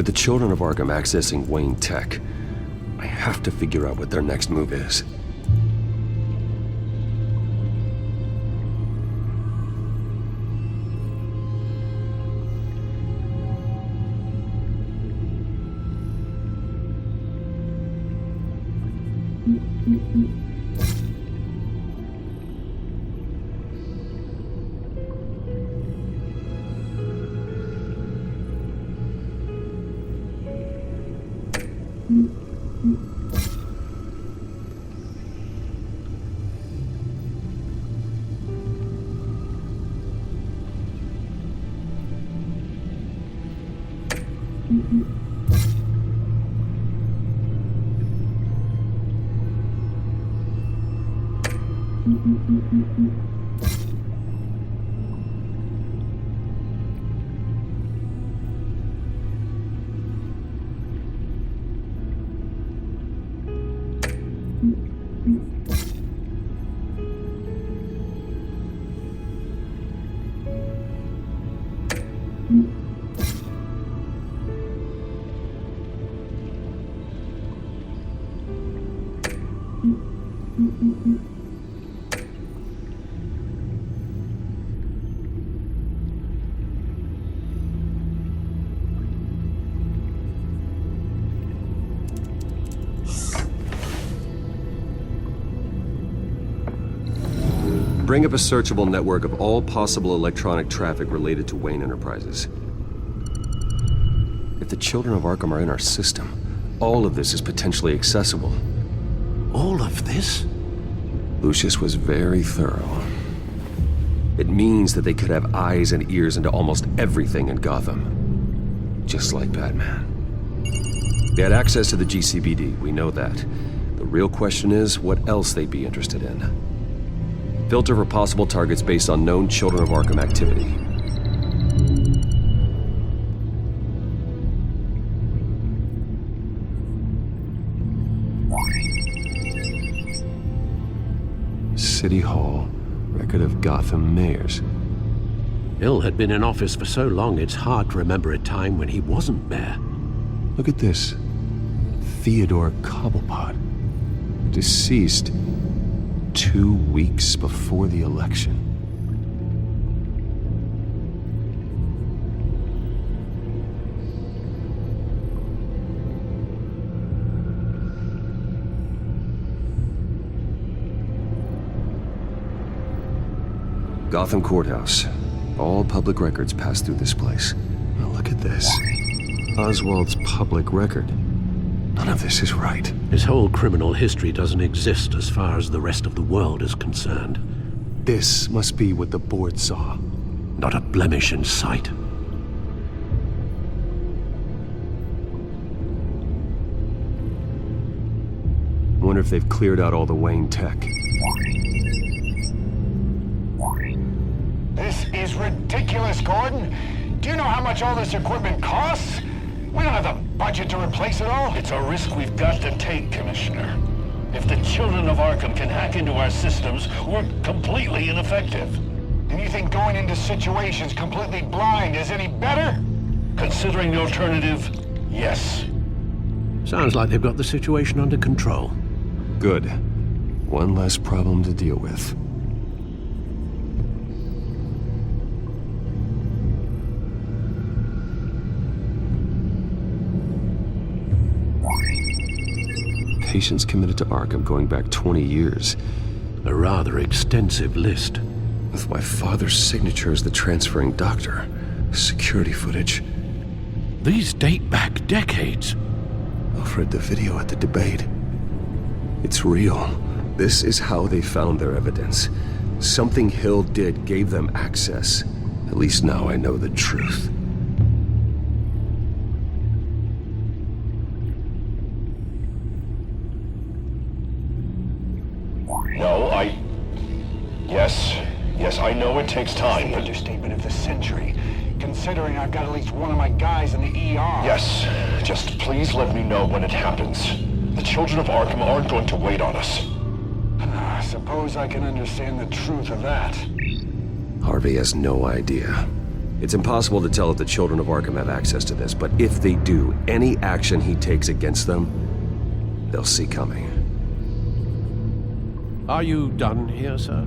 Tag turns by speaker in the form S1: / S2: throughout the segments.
S1: With the Children of Arkham accessing Wayne Tech, I have to figure out what their next move is. Bring up a searchable network of all possible electronic traffic related to Wayne Enterprises. If the Children of Arkham are in our system, all of this is potentially accessible.
S2: All of this?
S1: Lucius was very thorough. It means that they could have eyes and ears into almost everything in Gotham. Just like Batman. They had access to the GCPD, we know that. The real question is, what else they'd be interested in. Filter for possible targets based on known Children of Arkham activity. City Hall, record of Gotham mayors.
S2: Hill had been in office for so long, it's hard to remember a time when he wasn't mayor.
S1: Look at this. Theodore Cobblepot. Deceased 2 weeks before the election. Gotham Courthouse. All public records pass through this place. Now look at this. Oswald's public record. None of this is right.
S2: His whole criminal history doesn't exist as far as the rest of the world is concerned.
S1: This must be what the board saw.
S2: Not a blemish in sight.
S1: I wonder if they've cleared out all the Wayne tech.
S3: This is ridiculous, Gordon. Do you know how much all this equipment costs? We don't have the budget to replace it all.
S4: It's a risk we've got to take, Commissioner. If the Children of Arkham can hack into our systems, we're completely ineffective.
S3: And you think going into situations completely blind is any better?
S4: Considering the alternative, yes.
S2: Sounds like they've got the situation under control.
S1: Good. One less problem to deal with. Patients committed to Arkham going back 20 years.
S2: A rather extensive list.
S1: With my father's signature as the transferring doctor. Security footage.
S2: These date back decades.
S1: I've read the video at the debate. It's real. This is how they found their evidence. Something Hill did gave them access. At least now I know the truth.
S4: Yes, I know it takes time,
S3: The
S4: but...
S3: understatement of the century, considering I've got at least one of my guys in the ER.
S4: Yes, just please let me know when it happens. The Children of Arkham aren't going to wait on us.
S3: I suppose I can understand the truth of that.
S1: Harvey has no idea. It's impossible to tell if the Children of Arkham have access to this, but if they do, any action he takes against them, they'll see coming.
S2: Are you done here, sir?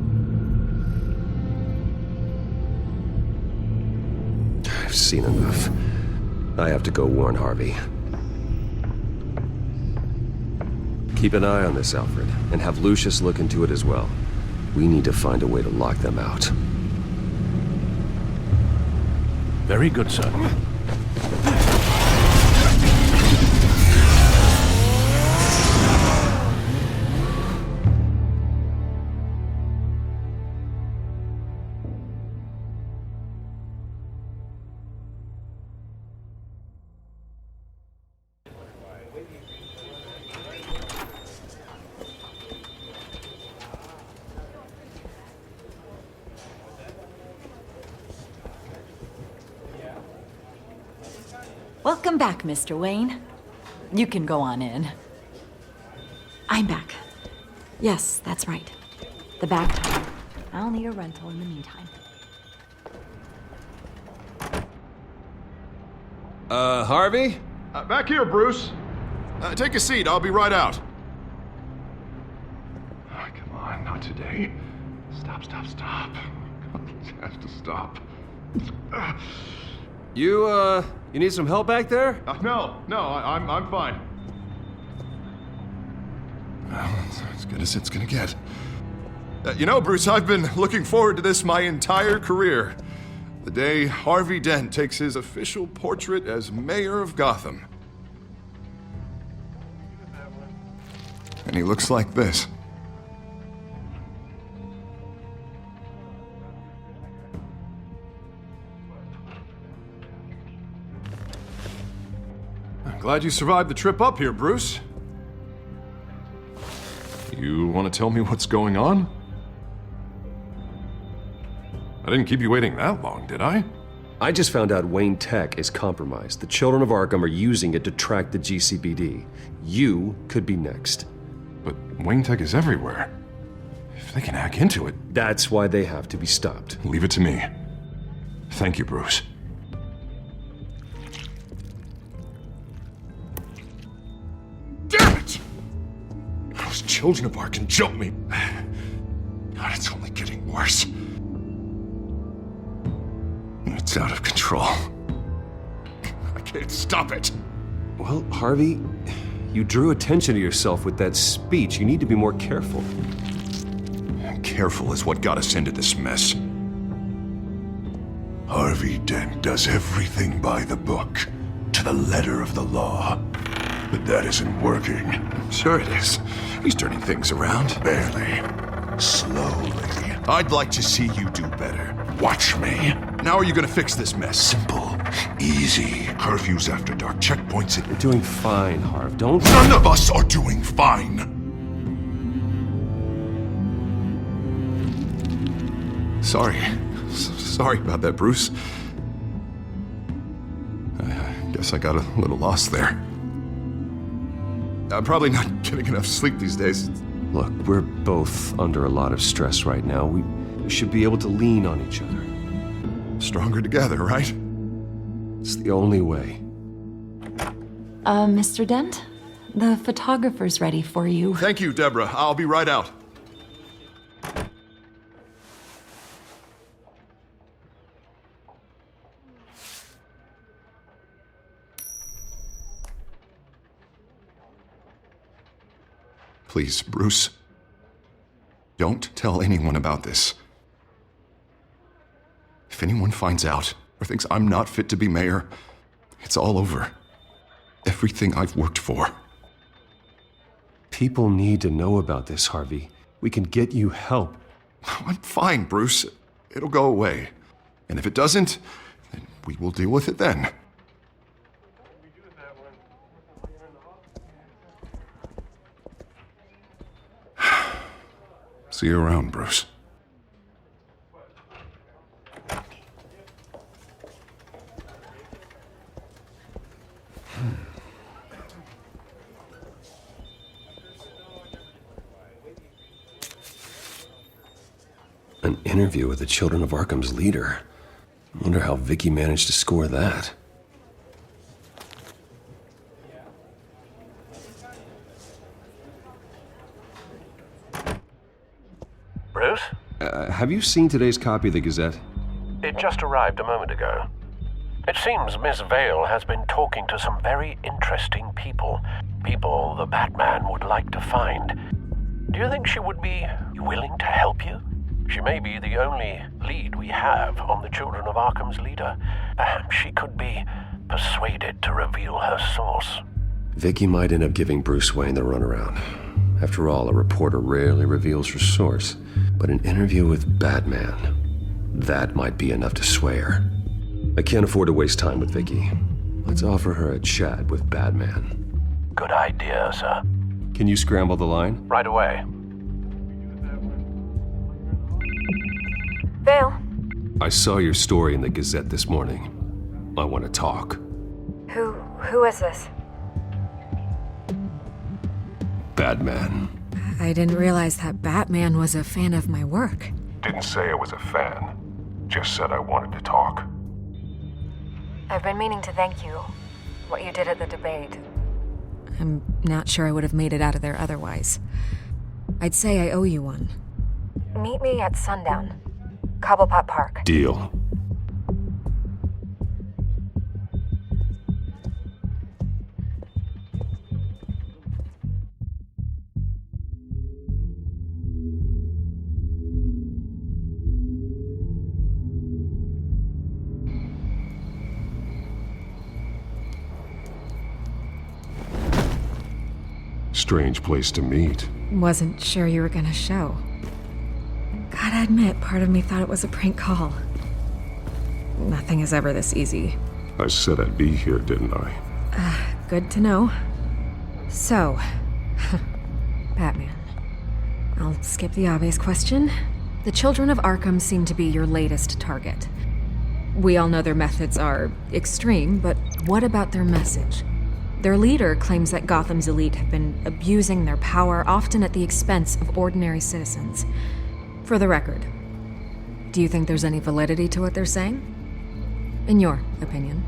S1: I've seen enough. I have to go warn Harvey. Keep an eye on this, Alfred, and have Lucius look into it as well. We need to find a way to lock them out.
S2: Very good, sir.
S5: Welcome back, Mr. Wayne. You can go on in. I'm back. Yes, that's right. The back tire. I'll need a rental in the meantime.
S1: Harvey?
S6: Back here, Bruce. Take a seat. I'll be right out. Oh, come on, not today. Stop. It has to stop.
S1: You need some help back there?
S6: No, I'm fine. Well, it's as good as it's gonna get. You know, Bruce, I've been looking forward to this my entire career. The day Harvey Dent takes his official portrait as mayor of Gotham. And he looks like this. I'm glad you survived the trip up here, Bruce. You want to tell me what's going on? I didn't keep you waiting that long, did I?
S1: I just found out Wayne Tech is compromised. The Children of Arkham are using it to track the GCPD. You could be next.
S6: But Wayne Tech is everywhere. If they can hack into it...
S1: That's why they have to be stopped.
S6: Leave it to me. Thank you, Bruce. Damn it! Those Children of Arkham jumped me. God, it's only getting worse. It's out of control. I can't stop it.
S1: Well, Harvey, you drew attention to yourself with that speech. You need to be more careful.
S6: Careful is what got us into this mess. Harvey Dent does everything by the book, to the letter of the law. But that isn't working. Sure it is. He's turning things around. Barely. Slowly. I'd like to see you do better. Watch me. Now are you gonna fix this mess? Simple. Easy. Curfews after dark. Checkpoints at...
S1: You're doing fine, Harv. Don't...
S6: None of us are doing fine. Sorry. Sorry about that, Bruce. I guess I got a little lost there. I'm probably not getting enough sleep these days.
S1: Look, we're both under a lot of stress right now. We should be able to lean on each other.
S6: Stronger together, right?
S1: It's the only way.
S5: Mr. Dent? The photographer's ready for you.
S6: Thank you, Deborah. I'll be right out. Please, Bruce. Don't tell anyone about this. If anyone finds out or thinks I'm not fit to be mayor, it's all over. Everything I've worked for.
S1: People need to know about this, Harvey. We can get you help.
S6: I'm fine, Bruce. It'll go away. And if it doesn't, then we will deal with it then. See you around, Bruce.
S1: An interview with the Children of Arkham's leader. Wonder how Vicky managed to score that.
S2: Bruce?
S1: Have you seen today's copy of the Gazette?
S2: It just arrived a moment ago. It seems Miss Vale has been talking to some very interesting people. People the Batman would like to find. Do you think she would be willing to help you? She may be the only lead we have on the Children of Arkham's leader. Perhaps she could be persuaded to reveal her source.
S1: Vicky might end up giving Bruce Wayne the runaround. After all, a reporter rarely reveals her source. But an interview with Batman, that might be enough to sway her. I can't afford to waste time with Vicky. Let's offer her a chat with Batman.
S2: Good idea, sir.
S1: Can you scramble the line?
S2: Right away.
S7: Vale,
S1: I saw your story in the Gazette this morning. I want to talk.
S7: who is this?
S1: Batman.
S7: I didn't realize that Batman was a fan of my work.
S6: Didn't say I was a fan. Just said I wanted to talk.
S7: I've been meaning to thank you. What you did at the debate. I'm not sure I would have made it out of there otherwise. I'd say I owe you one. Meet me at sundown. Cobblepot Park.
S1: Deal.
S6: Strange place to meet.
S7: Wasn't sure you were gonna show. Gotta admit, part of me thought it was a prank call. Nothing is ever this easy.
S6: I said I'd be here, didn't I?
S7: Good to know. So, Batman. I'll skip the obvious question. The Children of Arkham seem to be your latest target. We all know their methods are extreme, but what about their message? Their leader claims that Gotham's elite have been abusing their power, often at the expense of ordinary citizens. For the record, do you think there's any validity to what they're saying? In your opinion?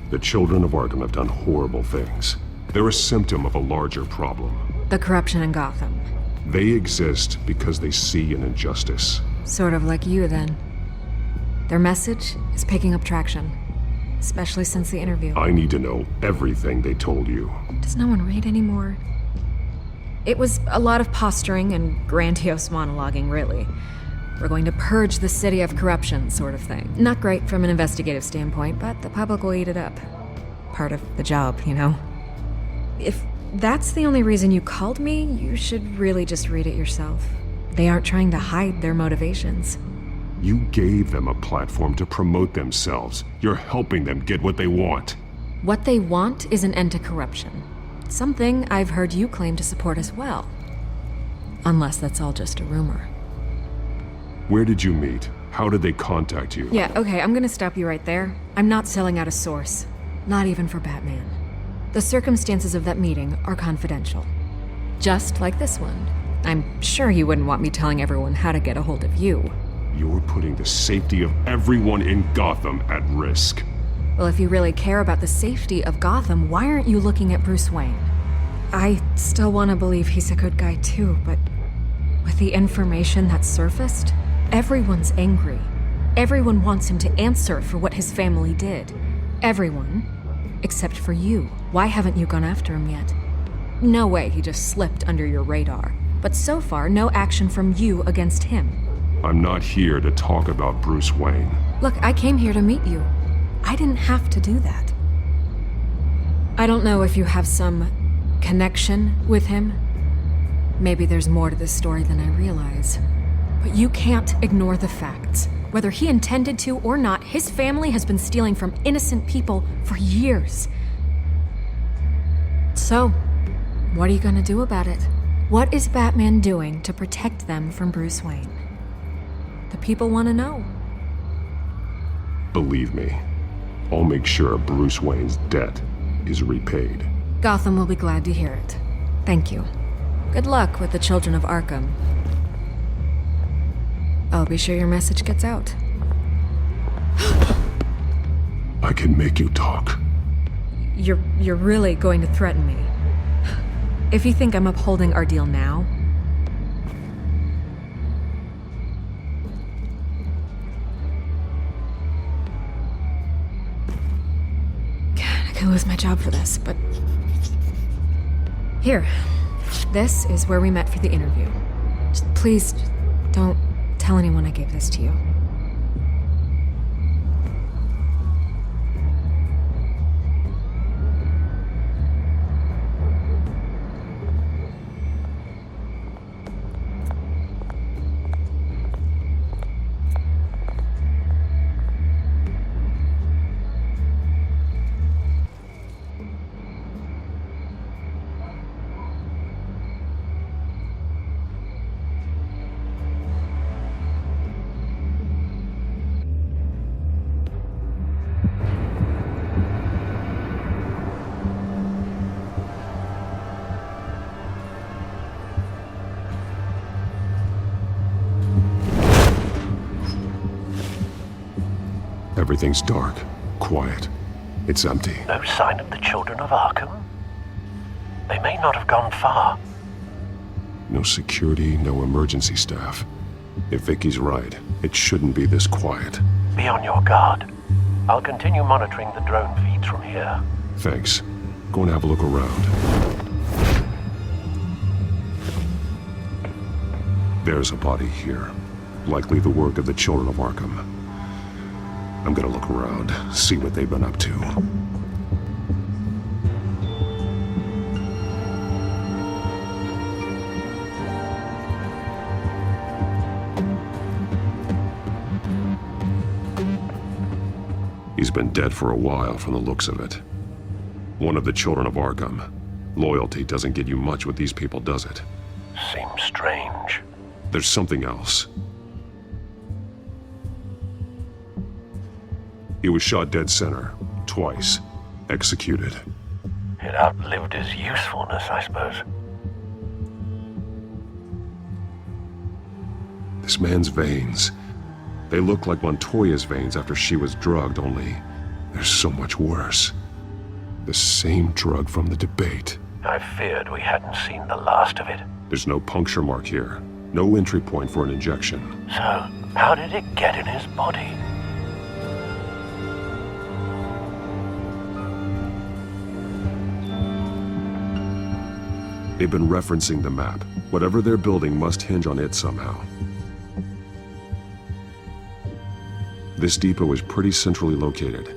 S6: The Children of Arkham have done horrible things. They're a symptom of a larger problem.
S7: The corruption in Gotham.
S6: They exist because they see an injustice.
S7: Sort of like you, then. Their message is picking up traction, especially since the interview.
S6: I need to know everything they told you.
S7: Does no one read anymore? It was a lot of posturing and grandiose monologuing, really. We're going to purge the city of corruption, sort of thing. Not great from an investigative standpoint, but the public will eat it up. Part of the job, you know? If that's the only reason you called me, you should really just read it yourself. They aren't trying to hide their motivations.
S6: You gave them a platform to promote themselves. You're helping them get what they want.
S7: What they want is an end to corruption. Something I've heard you claim to support as well. Unless that's all just a rumor.
S6: Where did you meet? How did they contact you?
S7: Yeah, okay, I'm gonna stop you right there. I'm not selling out a source. Not even for Batman. The circumstances of that meeting are confidential. Just like this one. I'm sure you wouldn't want me telling everyone how to get a hold of you.
S6: You're putting the safety of everyone in Gotham at risk.
S7: Well, if you really care about the safety of Gotham, why aren't you looking at Bruce Wayne? I still want to believe he's a good guy too, but with the information that's surfaced, everyone's angry. Everyone wants him to answer for what his family did. Everyone, except for you. Why haven't you gone after him yet? No way he just slipped under your radar. But so far, no action from you against him.
S6: I'm not here to talk about Bruce Wayne.
S7: Look, I came here to meet you. I didn't have to do that. I don't know if you have some connection with him. Maybe there's more to this story than I realize. But you can't ignore the facts. Whether he intended to or not, his family has been stealing from innocent people for years. So, what are you gonna do about it? What is Batman doing to protect them from Bruce Wayne? The people want to know.
S6: Believe me, I'll make sure Bruce Wayne's debt is repaid.
S7: Gotham will be glad to hear it. Thank you. Good luck with the Children of Arkham. I'll be sure your message gets out.
S6: I can make you talk.
S7: You're really going to threaten me? If you think I'm upholding our deal now... God, I could lose my job for this, but... Here. This is where we met for the interview. Please, don't tell anyone I gave this to you.
S6: Everything's dark, quiet. It's empty.
S2: No sign of the children of Arkham? They may not have gone far.
S6: No security, no emergency staff. If Vicky's right, it shouldn't be this quiet.
S2: Be on your guard. I'll continue monitoring the drone feeds from here.
S6: Thanks. Go and have a look around. There's a body here. Likely the work of the children of Arkham. I'm gonna look around, see what they've been up to. He's been dead for a while from the looks of it. One of the children of Arkham. Loyalty doesn't get you much with these people, does it?
S2: Seems strange.
S6: There's something else. He was shot dead center, twice, executed.
S2: It outlived his usefulness, I suppose.
S6: This man's veins, they look like Montoya's veins after she was drugged, only they're so much worse. The same drug from the debate.
S2: I feared we hadn't seen the last of it.
S6: There's no puncture mark here, no entry point for an injection.
S2: So, how did it get in his body?
S6: They've been referencing the map. Whatever they're building must hinge on it somehow. This depot is pretty centrally located.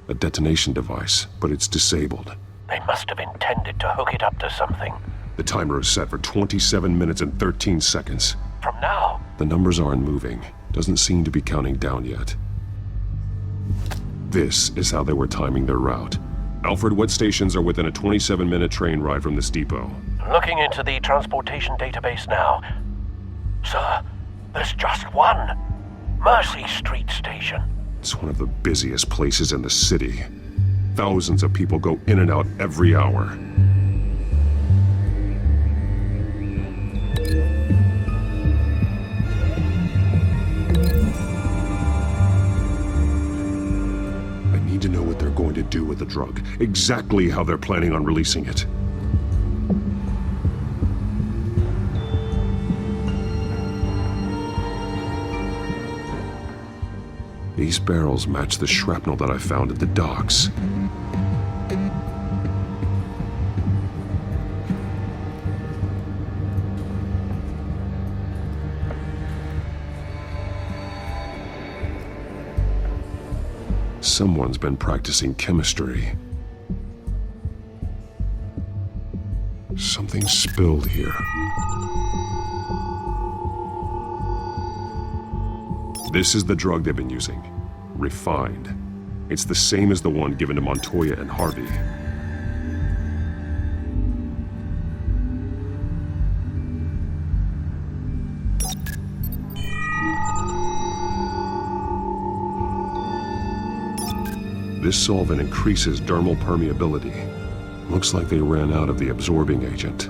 S6: A detonation device, but it's disabled.
S2: They must have intended to hook it up to something.
S6: The timer is set for 27 minutes and 13 seconds.
S2: From now?
S6: The numbers aren't moving. Doesn't seem to be counting down yet. This is how they were timing their route. Alfred, what stations are within a 27-minute train ride from this depot?
S2: Looking into the transportation database now. Sir, there's just one. Mercy Street Station.
S6: It's one of the busiest places in the city. Thousands of people go in and out every hour. I need to know what they're going to do with the drug. Exactly how they're planning on releasing it. These barrels match the shrapnel that I found at the docks. Someone's been practicing chemistry. Something spilled here. This is the drug they've been using. Refined. It's the same as the one given to Montoya and Harvey. This solvent increases dermal permeability. Looks like they ran out of the absorbing agent.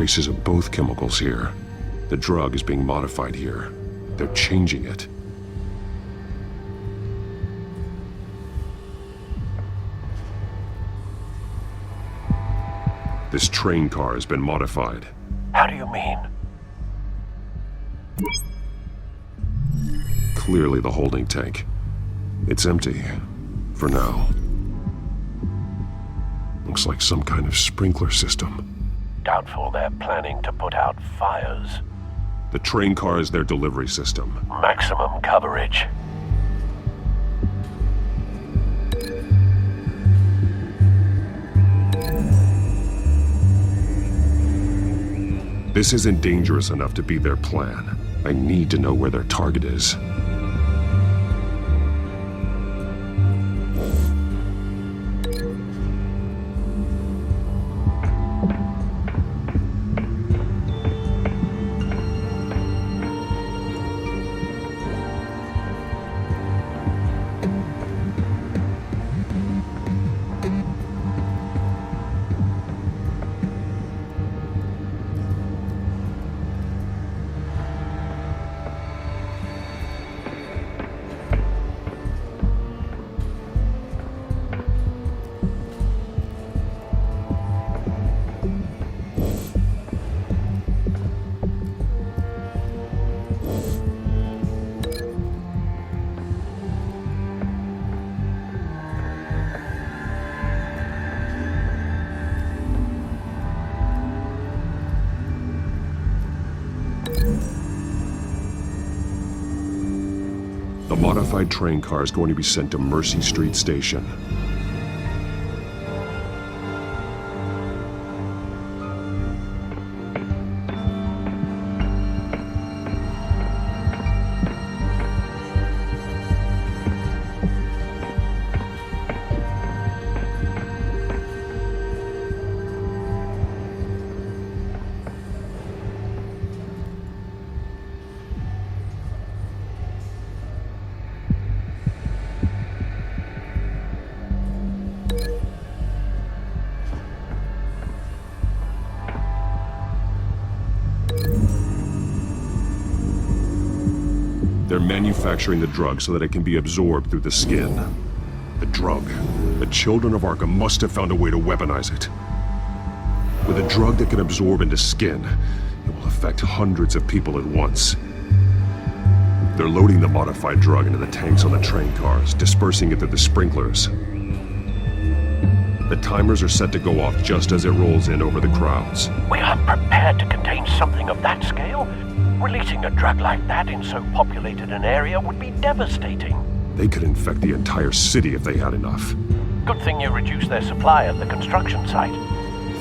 S6: traces of both chemicals here. The drug is being modified here. They're changing it. This train car has been modified.
S2: How do you mean?
S6: Clearly the holding tank. It's empty. For now. Looks like some kind of sprinkler system.
S2: Doubtful they're planning to put out fires.
S6: The train car is their delivery system.
S2: Maximum coverage.
S6: This isn't dangerous enough to be their plan. I need to know where their target is. The modified train car is going to be sent to Mercy Street Station. They're manufacturing the drug so that it can be absorbed through the skin. The drug. The children of Arkham must have found a way to weaponize it. With a drug that can absorb into skin, it will affect hundreds of people at once. They're loading the modified drug into the tanks on the train cars, dispersing it through the sprinklers. The timers are set to go off just as it rolls in over the crowds.
S2: We aren't prepared to contain something of that scale. Releasing a drug like that in so populated an area would be devastating.
S6: They could infect the entire city if they had enough.
S2: Good thing you reduced their supply at the construction site.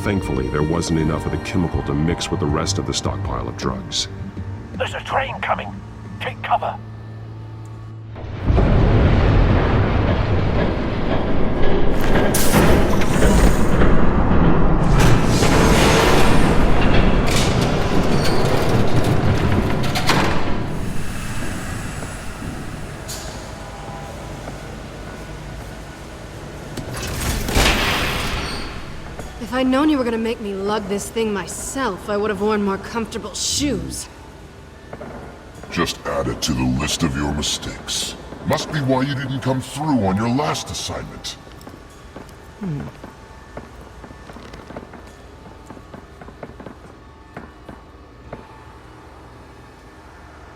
S6: Thankfully, there wasn't enough of the chemical to mix with the rest of the stockpile of drugs.
S2: There's a train coming. Take cover.
S7: If I'd known you were gonna make me lug this thing myself, I would have worn more comfortable shoes.
S8: Just add it to the list of your mistakes. Must be why you didn't come through on your last assignment.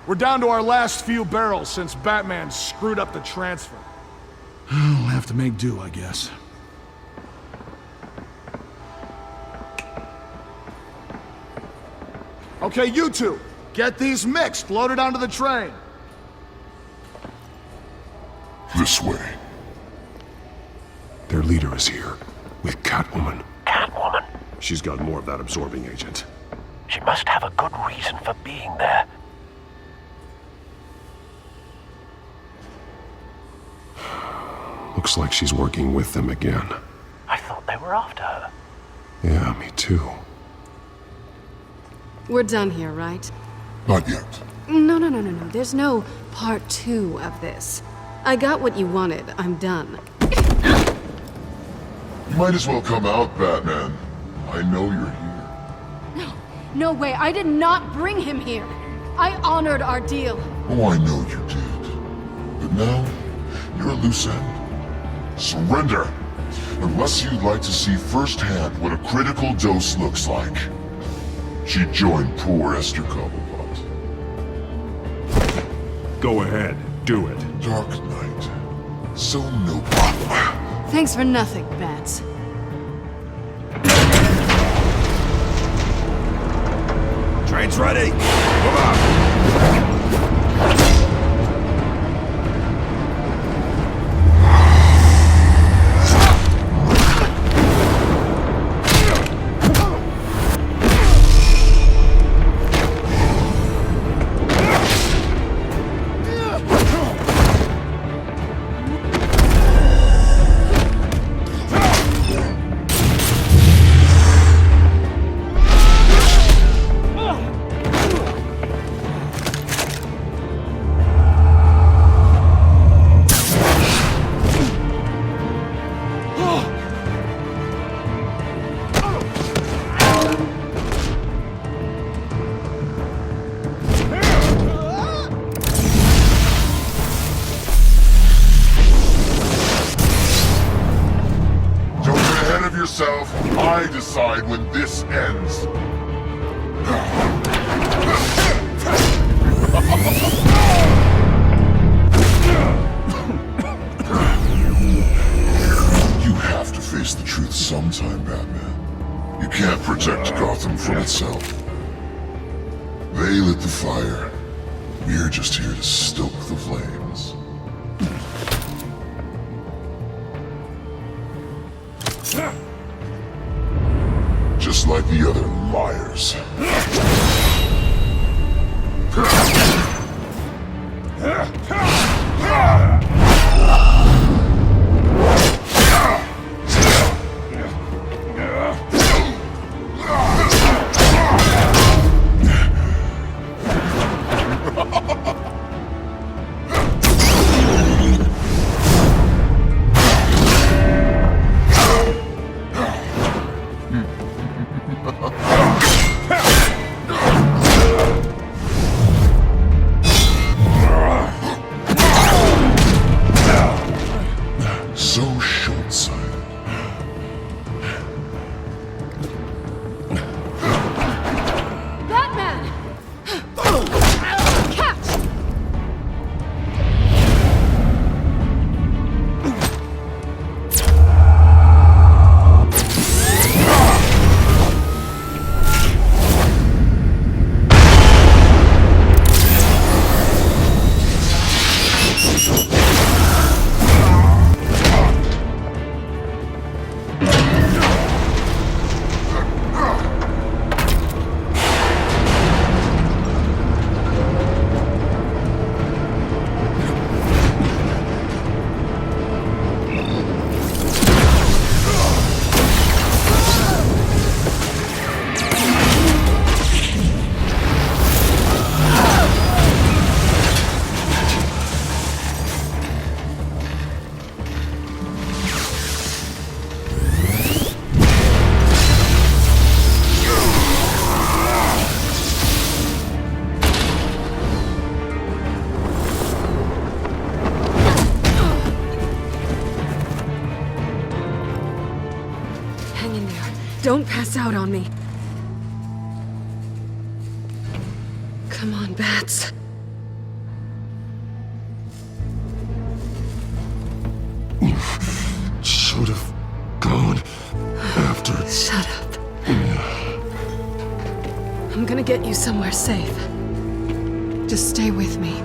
S3: We're down to our last few barrels since Batman screwed up the transfer. We'll have to make do, I guess. Okay, you two, get these mixed, loaded onto the train.
S8: This way.
S6: Their leader is here, with Catwoman.
S2: Catwoman?
S6: She's got more of that absorbing agent.
S2: She must have a good reason for being there.
S6: Looks like she's working with them again.
S2: I thought they were after her.
S6: Yeah, me too.
S7: We're done here, right?
S8: Not yet.
S7: No. There's no part 2 of this. I got what you wanted. I'm done.
S8: You might as well come out, Batman. I know you're here.
S9: No way, I did not bring him here. I honored our deal.
S8: Oh, I know you did. But now, you're a loose end. Surrender! Unless you'd like to see firsthand what a critical dose looks like. She joined poor Esther Cobblepot.
S3: Go ahead, do it.
S8: Dark Knight. So noble.
S9: Thanks for nothing, Bats.
S3: Train's ready! Move out!
S8: Yourself, I decide when this ends. You have to face the truth sometime, Batman. You can't protect Gotham from itself. They lit the fire. We're just here to stoke the flames. Just like the other liars. So short-sighted.
S9: Batman! Catch!
S7: Hang in there. Don't pass out on me. Come on, Bats.
S8: Should have gone after.
S7: Shut up. I'm gonna get you somewhere safe. Just stay with me.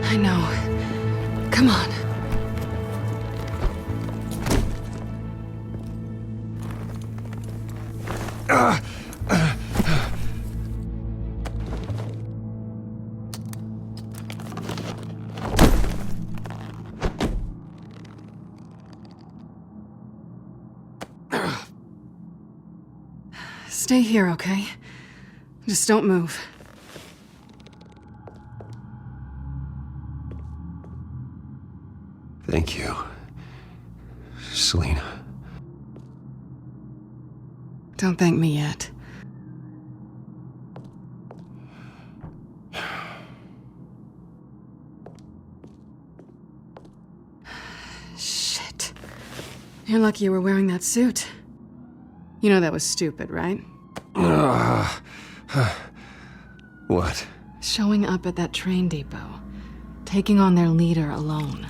S7: I know. Come on. Stay here, okay? Just don't move.
S1: Thank you, Selina.
S7: Don't thank me yet. Shit. You're lucky you were wearing that suit. You know that was stupid, right?
S1: What?
S7: Showing up at that train depot. Taking on their leader alone.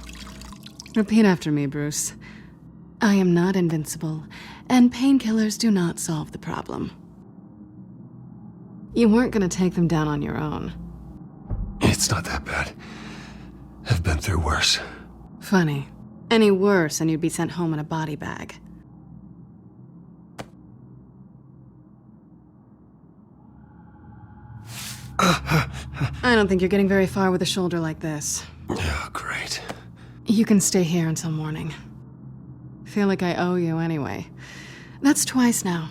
S7: Repeat after me, Bruce. I am not invincible, and painkillers do not solve the problem. You weren't gonna take them down on your own.
S1: It's not that bad. I've been through worse.
S7: Funny. Any worse and you'd be sent home in a body bag. I don't think you're getting very far with a shoulder like this.
S1: Oh, great.
S7: You can stay here until morning. Feel like I owe you anyway. That's twice now.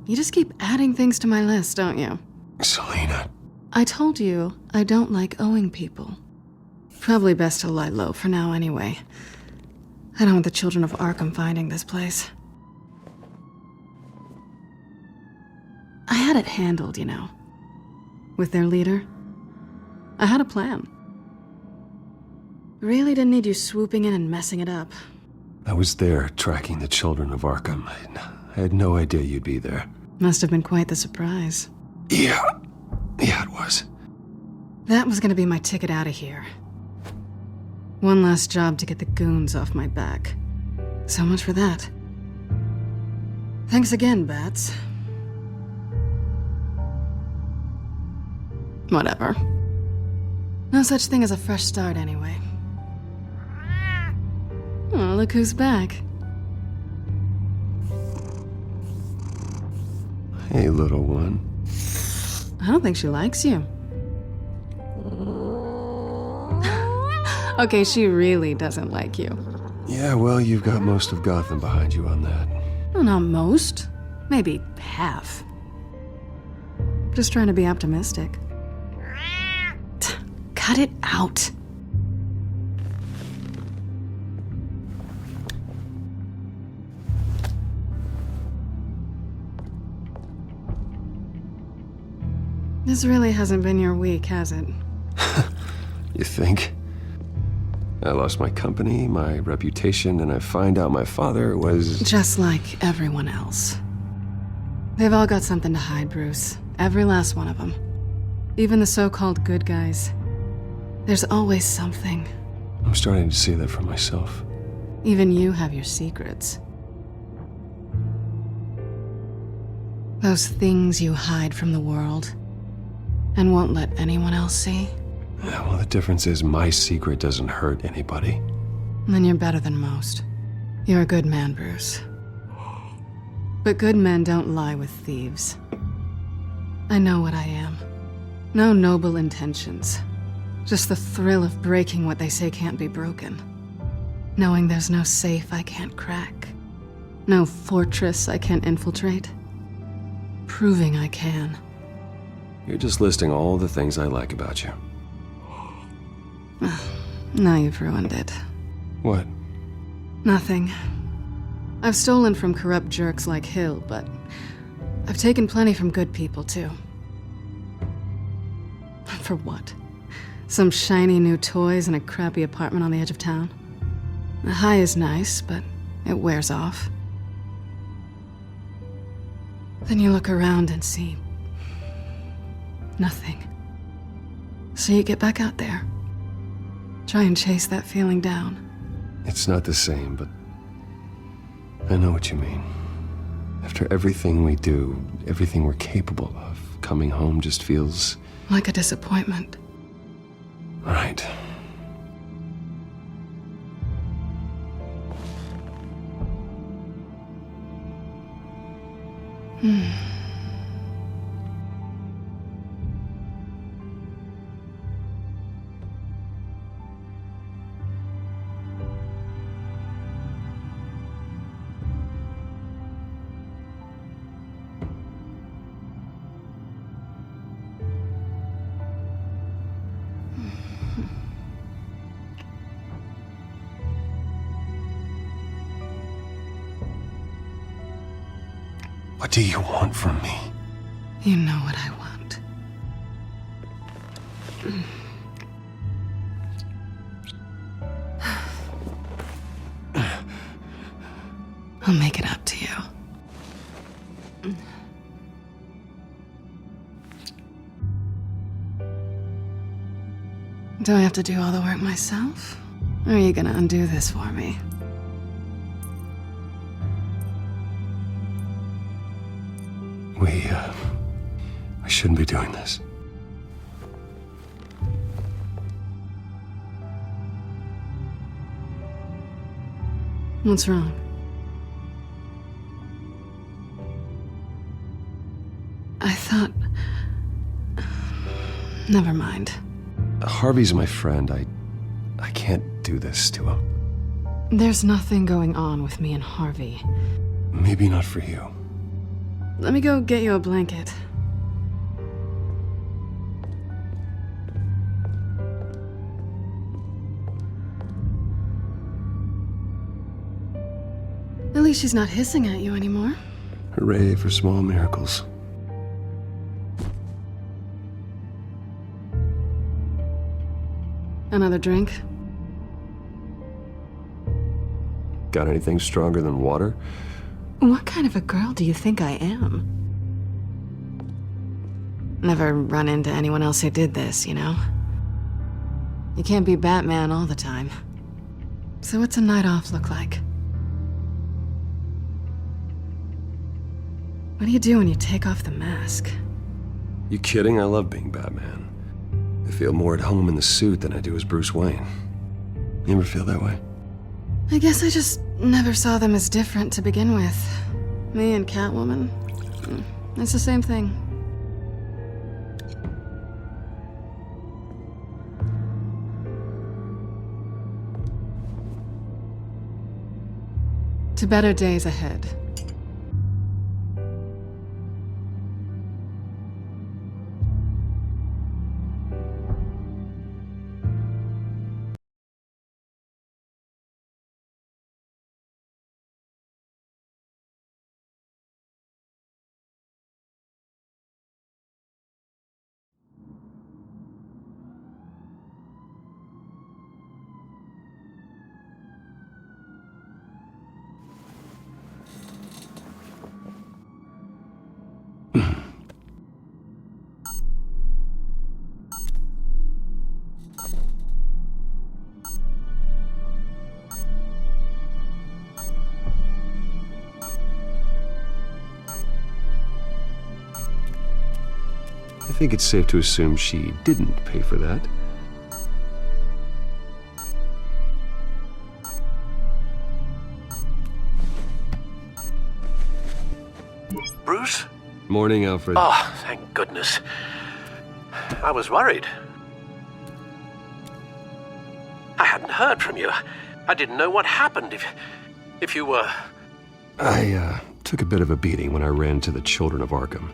S7: You just keep adding things to my list, don't you?
S1: Selina.
S7: I told you I don't like owing people. Probably best to lie low for now anyway. I don't want the children of Arkham finding this place. I had it handled, you know. With their leader. I had a plan. Really didn't need you swooping in and messing it up.
S1: I was there tracking the children of Arkham. I had no idea you'd be there.
S7: Must have been quite the surprise.
S1: Yeah, it was.
S7: That was gonna be my ticket out of here. One last job to get the goons off my back. So much for that. Thanks again, Bats. Whatever. No such thing as a fresh start anyway. Oh, look who's back.
S1: Hey, little one.
S7: I don't think she likes you. Okay, she really doesn't like you.
S1: Yeah, well, you've got most of Gotham behind you on that.
S7: Well, not most. Maybe half. Just trying to be optimistic. Cut it out. This really hasn't been your week, has it?
S1: You think? I lost my company, my reputation, and I find out my father was...
S7: Just like everyone else. They've all got something to hide, Bruce. Every last one of them. Even the so-called good guys. There's always something.
S1: I'm starting to see that for myself.
S7: Even you have your secrets. Those things you hide from the world and won't let anyone else see.
S1: Yeah, well, the difference is my secret doesn't hurt anybody.
S7: Then you're better than most. You're a good man, Bruce. But good men don't lie with thieves. I know what I am. No noble intentions. Just the thrill of breaking what they say can't be broken. Knowing there's no safe I can't crack. No fortress I can't infiltrate. Proving I can.
S1: You're just listing all the things I like about you.
S7: Now you've ruined it.
S1: What?
S7: Nothing. I've stolen from corrupt jerks like Hill, but I've taken plenty from good people, too. For what? Some shiny new toys and a crappy apartment on the edge of town? The high is nice, but it wears off. Then you look around and see nothing. So you get back out there. Try and chase that feeling down.
S1: It's not the same, but I know what you mean. After everything we do, everything we're capable of, coming home just feels...
S7: like a disappointment.
S1: Right. What do you want from me?
S10: You know what I want. I'll make it up to you. Do I have to do all the work myself? Or are you gonna undo this for me?
S1: I shouldn't be doing this.
S10: What's wrong? I thought... Never mind.
S1: Harvey's my friend. I can't do this to him.
S10: There's nothing going on with me and Harvey.
S1: Maybe not for you.
S10: Let me go get you a blanket. At least she's not hissing at you anymore.
S1: Hooray for small miracles.
S10: Another drink?
S1: Got anything stronger than water?
S10: What kind of a girl do you think I am? Never run into anyone else who did this, you know? You can't be Batman all the time. So what's a night off look like? What do you do when you take off the mask?
S1: You kidding? I love being Batman. I feel more at home in the suit than I do as Bruce Wayne. You ever feel that way?
S10: I guess I just never saw them as different to begin with. Me and Catwoman. It's the same thing. To better days ahead.
S1: I think it's safe to assume she didn't pay for that.
S2: Bruce?
S1: Morning, Alfred.
S2: Oh, thank goodness. I was worried. I hadn't heard from you. I didn't know what happened if you were...
S1: I took a bit of a beating when I ran to the Children of Arkham.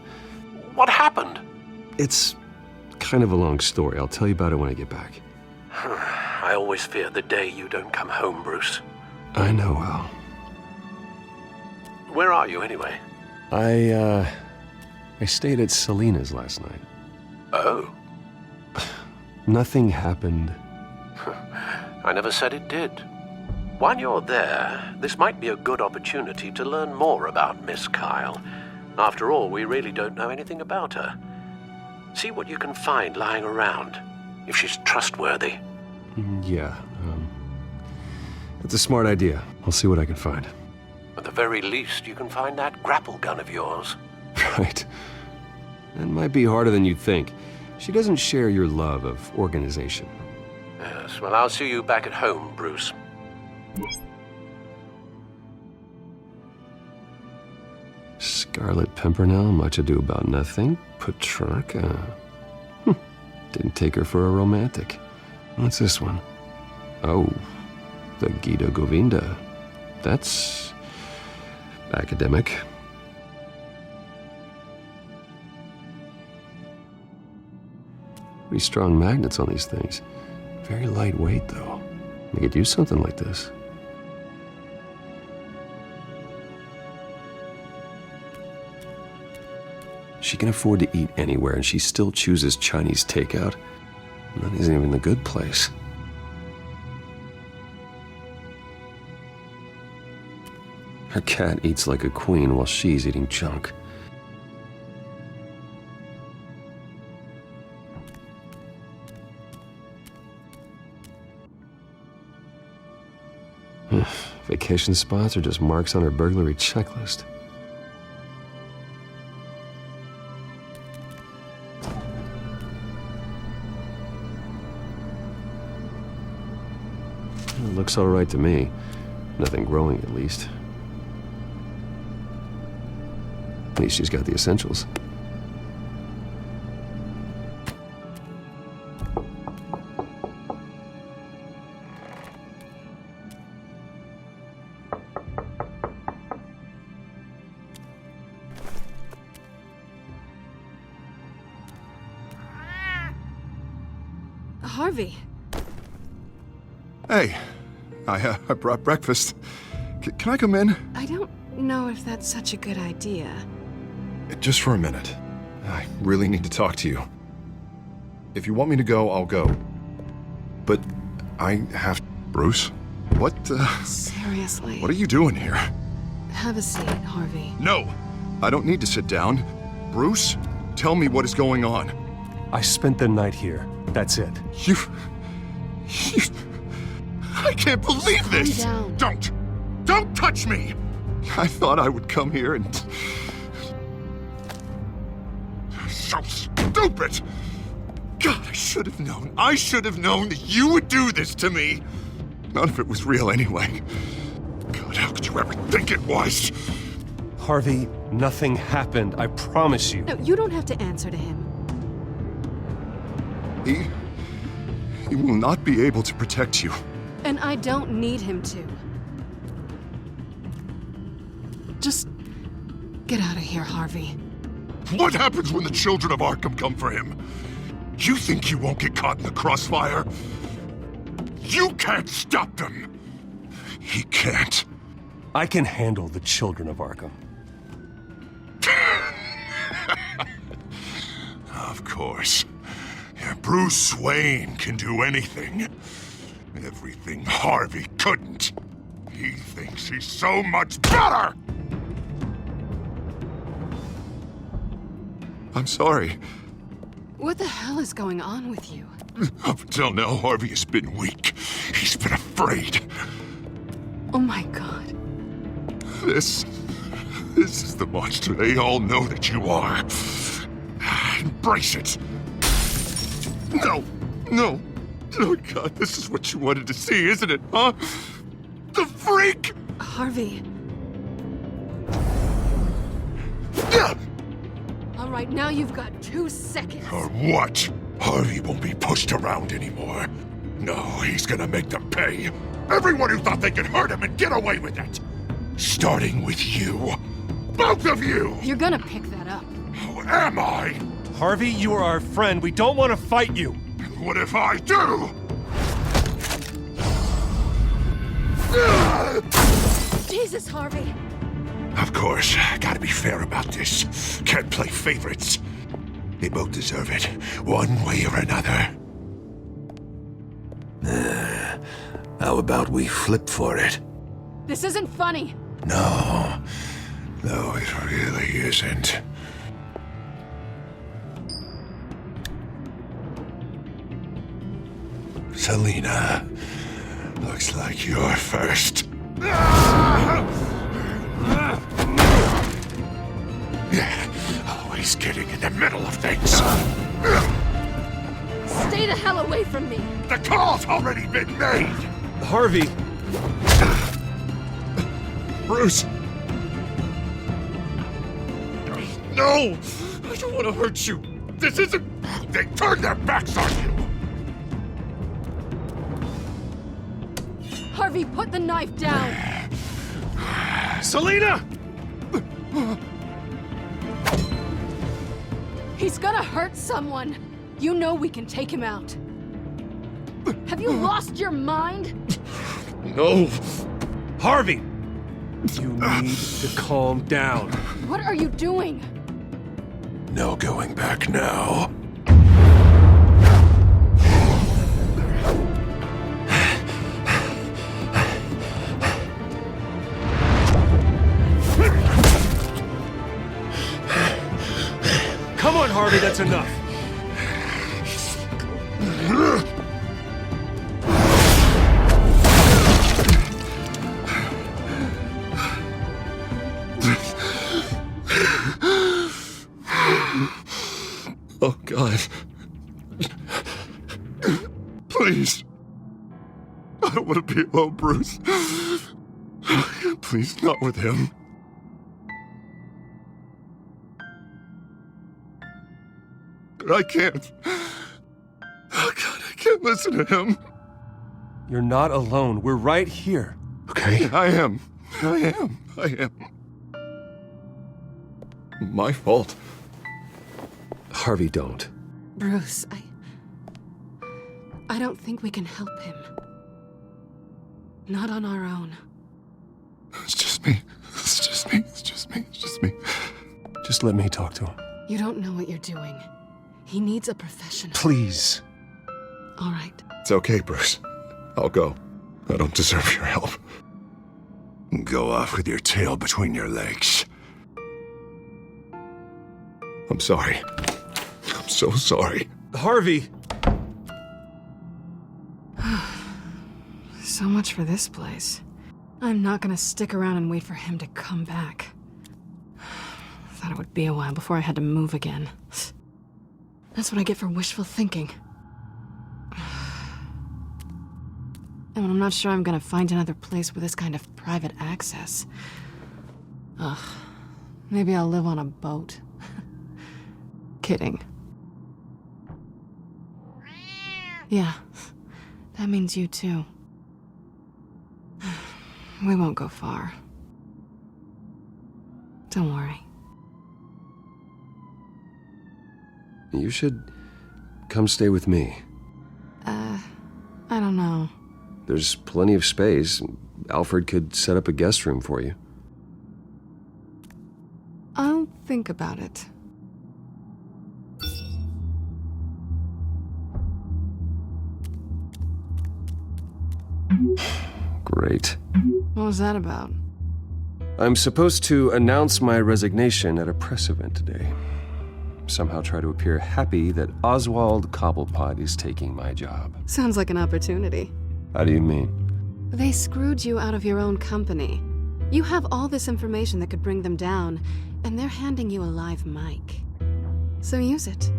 S2: What happened?
S1: It's kind of a long story. I'll tell you about it when I get back.
S2: I always fear the day you don't come home, Bruce.
S1: I know, Al.
S2: Where are you, anyway?
S1: I stayed at Selina's last night.
S2: Oh.
S1: Nothing happened.
S2: I never said it did. While you're there, this might be a good opportunity to learn more about Miss Kyle. After all, we really don't know anything about her. See what you can find lying around, if she's trustworthy.
S1: Yeah, that's a smart idea. I'll see what I can find.
S2: At the very least, you can find that grapple gun of yours.
S1: Right. That might be harder than you'd think. She doesn't share your love of organization.
S2: Yes, well, I'll see you back at home, Bruce.
S1: Scarlet Pimpernel, Much Ado About Nothing, Petrarca. Didn't take her for a romantic. What's this one? Oh, the Gita Govinda. That's academic. Pretty strong magnets on these things. Very lightweight, though. They could use something like this. She can afford to eat anywhere, and she still chooses Chinese takeout. And that isn't even the good place. Her cat eats like a queen while she's eating junk. Vacation spots are just marks on her burglary checklist. It looks all right to me. Nothing growing, at least. At least she's got the essentials.
S10: Harvey.
S6: Hey, I brought breakfast. Can I come in?
S10: I don't know if that's such a good idea.
S6: Just for a minute. I really need to talk to you. If you want me to go, I'll go. But I have... Bruce? What,
S10: Seriously.
S6: What are you doing here?
S10: Have a seat, Harvey.
S6: No! I don't need to sit down. Bruce, tell me what is going on.
S11: I spent the night here. That's it.
S6: You... I can't believe this!
S10: Calm down.
S6: Don't touch me! I thought I would come here and... So stupid! God, I should have known. I should have known that you would do this to me! None of it was real anyway. God, how could you ever think it was?
S11: Harvey, nothing happened. I promise you.
S10: No, you don't have to answer to him.
S6: He will not be able to protect you.
S10: And I don't need him to. Just get out of here, Harvey.
S6: What happens when the children of Arkham come for him? You think you won't get caught in the crossfire? You can't stop them! He can't.
S11: I can handle the children of Arkham.
S6: Of course. Bruce Wayne can do anything. Everything Harvey couldn't. He thinks he's so much better! I'm sorry.
S10: What the hell is going on with you?
S6: Up until now, Harvey has been weak. He's been afraid.
S10: Oh my God.
S6: This is the monster they all know that you are. Embrace it. No. Oh God, this is what you wanted to see, isn't it, huh? The freak!
S10: Harvey. All right, now you've got 2 seconds.
S6: Or what? Harvey won't be pushed around anymore. No, he's gonna make them pay. Everyone who thought they could hurt him and get away with it. Starting with you. Both of you!
S10: You're gonna pick that up.
S6: Who am I?
S11: Harvey, you are our friend. We don't want to fight you.
S6: What if I do?
S10: Jesus, Harvey.
S6: Of course, gotta be fair about this. Can't play favorites. They both deserve it, one way or another. How about we flip for it?
S9: This isn't funny.
S6: No, it really isn't. Selina, looks like you're first. Always getting in the middle of things.
S9: Stay the hell away from me.
S6: The call's already been made!
S11: Harvey!
S6: Bruce! No! I don't want to hurt you! This isn't... They turned their backs on you!
S9: Harvey, put the knife down.
S11: Selina!
S9: He's gonna hurt someone. You know we can take him out. Have you lost your mind?
S6: No!
S11: Harvey! You need to calm down.
S9: What are you doing?
S6: No going back now.
S11: Come on, Harvey, that's enough.
S6: Oh, God. Please. I don't want to be alone, Bruce. Please, not with him. I can't. Oh, God, I can't listen to him.
S11: You're not alone. We're right here.
S6: Okay? I am. My fault.
S1: Harvey, don't.
S10: Bruce, I don't think we can help him. Not on our own.
S6: It's just me.
S11: Just let me talk to him.
S10: You don't know what you're doing. He needs a professional.
S11: Please.
S10: All right.
S6: It's okay, Bruce. I'll go. I don't deserve your help. Go off with your tail between your legs. I'm sorry. I'm so sorry.
S11: Harvey!
S10: So much for this place. I'm not gonna stick around and wait for him to come back. Thought it would be a while before I had to move again. That's what I get for wishful thinking. And I'm not sure I'm gonna find another place with this kind of private access. Ugh. Maybe I'll live on a boat. Kidding. Yeah. That means you too. We won't go far. Don't worry.
S1: You should come stay with me.
S10: I don't know.
S1: There's plenty of space. Alfred could set up a guest room for you.
S10: I'll think about it.
S1: Great.
S10: What was that about?
S1: I'm supposed to announce my resignation at a press event today. Somehow try to appear happy that Oswald Cobblepot is taking my job.
S10: Sounds like an opportunity.
S1: How do you mean?
S10: They screwed you out of your own company. You have all this information that could bring them down, and they're handing you a live mic. So use it.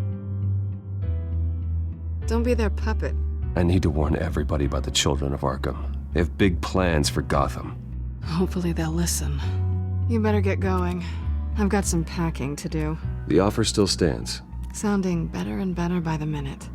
S10: Don't be their puppet.
S1: I need to warn everybody about the Children of Arkham. They have big plans for Gotham.
S10: Hopefully they'll listen. You better get going. I've got some packing to do.
S1: The offer still stands.
S10: Sounding better and better by the minute.